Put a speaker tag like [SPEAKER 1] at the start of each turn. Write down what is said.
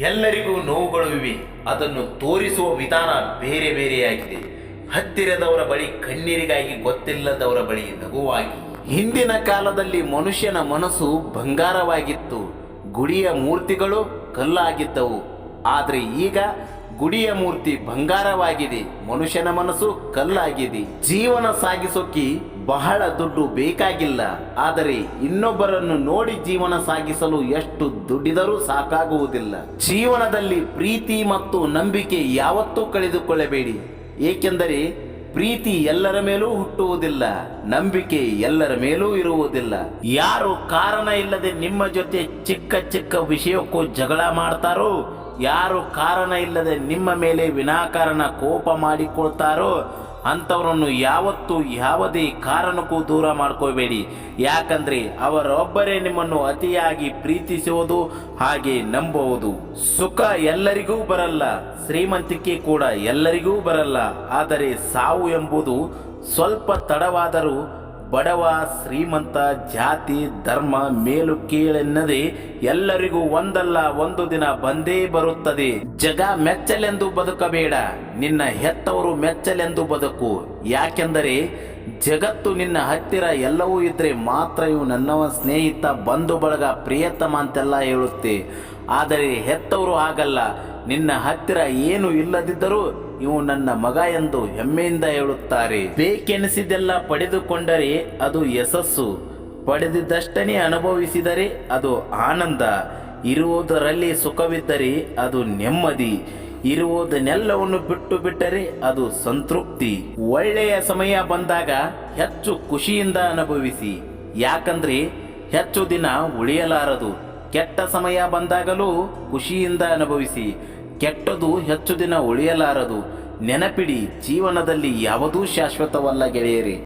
[SPEAKER 1] ಎಲ್ಲರಿಗೂ ನೋವುಗಳು ಇವೆ. ಅದನ್ನು ತೋರಿಸುವ ವಿಧಾನ ಬೇರೆ ಬೇರೆಯಾಗಿದೆ. ಹತ್ತಿರದವರ ಬಳಿ ಕಣ್ಣೀರಿಗಾಗಿ, ಗೊತ್ತಿಲ್ಲದವರ ಬಳಿ ನಗುವಾಗಿ. ಹಿಂದಿನ ಕಾಲದಲ್ಲಿ ಮನುಷ್ಯನ ಮನಸ್ಸು ಬಂಗಾರವಾಗಿತ್ತು, ಗುಡಿಯ ಮೂರ್ತಿಗಳು ಕಲ್ಲಾಗಿದ್ದವು. ಆದರೆ ಈಗ ಗುಡಿಯ ಮೂರ್ತಿ ಬಂಗಾರವಾಗಿದೆ, ಮನುಷ್ಯನ ಮನಸ್ಸು ಕಲ್ಲಾಗಿದೆ. ಜೀವನ ಸಾಗಿಸೋಕೆ ಬಹಳ ದುಡ್ಡು ಬೇಕಾಗಿಲ್ಲ, ಆದರೆ ಇನ್ನೊಬ್ಬರನ್ನು ನೋಡಿ ಜೀವನ ಸಾಗಿಸಲು ಎಷ್ಟು ದುಡ್ಡಿದರೂ ಸಾಕಾಗುವುದಿಲ್ಲ. ಜೀವನದಲ್ಲಿ ಪ್ರೀತಿ ಮತ್ತು ನಂಬಿಕೆ ಯಾವತ್ತೂ ಕಳೆದುಕೊಳ್ಳಬೇಡಿ, ಏಕೆಂದರೆ ಪ್ರೀತಿ ಎಲ್ಲರ ಮೇಲೂ ಹುಟ್ಟುವುದಿಲ್ಲ, ನಂಬಿಕೆ ಎಲ್ಲರ ಮೇಲೂ ಇರುವುದಿಲ್ಲ. ಯಾರು ಕಾರಣ ಇಲ್ಲದೆ ನಿಮ್ಮ ಜೊತೆ ಚಿಕ್ಕ ಚಿಕ್ಕ ವಿಷಯಕ್ಕೂ ಜಗಳ ಮಾಡ್ತಾರೋ, ಯಾರು ಕಾರಣ ಇಲ್ಲದೆ ನಿಮ್ಮ ಮೇಲೆ ವಿನಾಕಾರಣ ಕೋಪ ಮಾಡಿಕೊಳ್ತಾರೋ ಅಂಥವರನ್ನು ಯಾವತ್ತೂ ಯಾವುದೇ ಕಾರಣಕ್ಕೂ ದೂರ ಮಾಡ್ಕೋಬೇಡಿ. ಯಾಕಂದ್ರೆ ಅವರೊಬ್ಬರೇ ನಿಮ್ಮನ್ನು ಅತಿಯಾಗಿ ಪ್ರೀತಿಸುವುದು, ಹಾಗೆ ನಂಬುವುದು. ಸುಖ ಎಲ್ಲರಿಗೂ ಬರಲ್ಲ, ಶ್ರೀಮಂತಿಕೆ ಕೂಡ ಎಲ್ಲರಿಗೂ ಬರಲ್ಲ. ಆದರೆ ಸಾವು ಎಂಬುದು ಸ್ವಲ್ಪ ತಡವಾದರೂ ಬಡವ ಶ್ರೀಮಂತ, ಜಾತಿ ಧರ್ಮ ಮೇಲು ಕೀಳೆನ್ನದೆ ಎಲ್ಲರಿಗೂ ಒಂದಲ್ಲ ಒಂದು ದಿನ ಬಂದೇ ಬರುತ್ತದೆ. ಜಗ ಮೆಚ್ಚಲೆಂದು ಬದುಕಬೇಡ, ನಿನ್ನ ಹೆತ್ತವರು ಮೆಚ್ಚಲೆಂದು ಬದುಕು. ಯಾಕೆಂದರೆ ಜಗತ್ತು ನಿನ್ನ ಹತ್ತಿರ ಎಲ್ಲವೂ ಇದ್ರೆ ಮಾತ್ರ ಇವು ನನ್ನವ ಸ್ನೇಹಿತ, ಬಂಧು ಬಳಗ, ಪ್ರಿಯತಮ ಅಂತೆಲ್ಲ ಹೇಳುತ್ತೆ. ಆದರೆ ಹೆತ್ತವರು ಹಾಗಲ್ಲ, ನಿನ್ನ ಹತ್ತಿರ ಏನು ಇಲ್ಲದಿದ್ದರೂ ಇವು ನನ್ನ ಮಗ ಎಂದು ಹೆಮ್ಮೆಯಿಂದ ಹೇಳುತ್ತಾರೆ. ಬೇಕೆನಿಸಿದೆಲ್ಲ ಪಡೆದುಕೊಂಡರೆ ಅದು ಯಶಸ್ಸು, ಪಡೆದಿದ್ದಷ್ಟನೇ ಅನುಭವಿಸಿದರೆ ಅದು ಆನಂದ. ಇರುವುದರಲ್ಲಿ ಸುಖವಿದ್ದರೆ ಅದು ನೆಮ್ಮದಿ, ಇರುವುದನ್ನೆಲ್ಲವನ್ನು ಬಿಟ್ಟು ಬಿಟ್ಟರೆ ಅದು ಸಂತೃಪ್ತಿ. ಒಳ್ಳೆಯ ಸಮಯ ಬಂದಾಗ ಹೆಚ್ಚು ಖುಷಿಯಿಂದ ಅನುಭವಿಸಿ, ಯಾಕಂದ್ರೆ ಹೆಚ್ಚು ದಿನ ಉಳಿಯಲಾರದು. ಕೆಟ್ಟ ಸಮಯ ಬಂದಾಗಲೂ ಖುಷಿಯಿಂದ ಅನುಭವಿಸಿ, ಕೆಟ್ಟದು ಹೆಚ್ಚು ದಿನ ಉಳಿಯಲಾರದು. ನೆನಪಿಡಿ, ಜೀವನದಲ್ಲಿ ಯಾವುದೂ ಶಾಶ್ವತವಲ್ಲ ಗೆಳೆಯರಿ.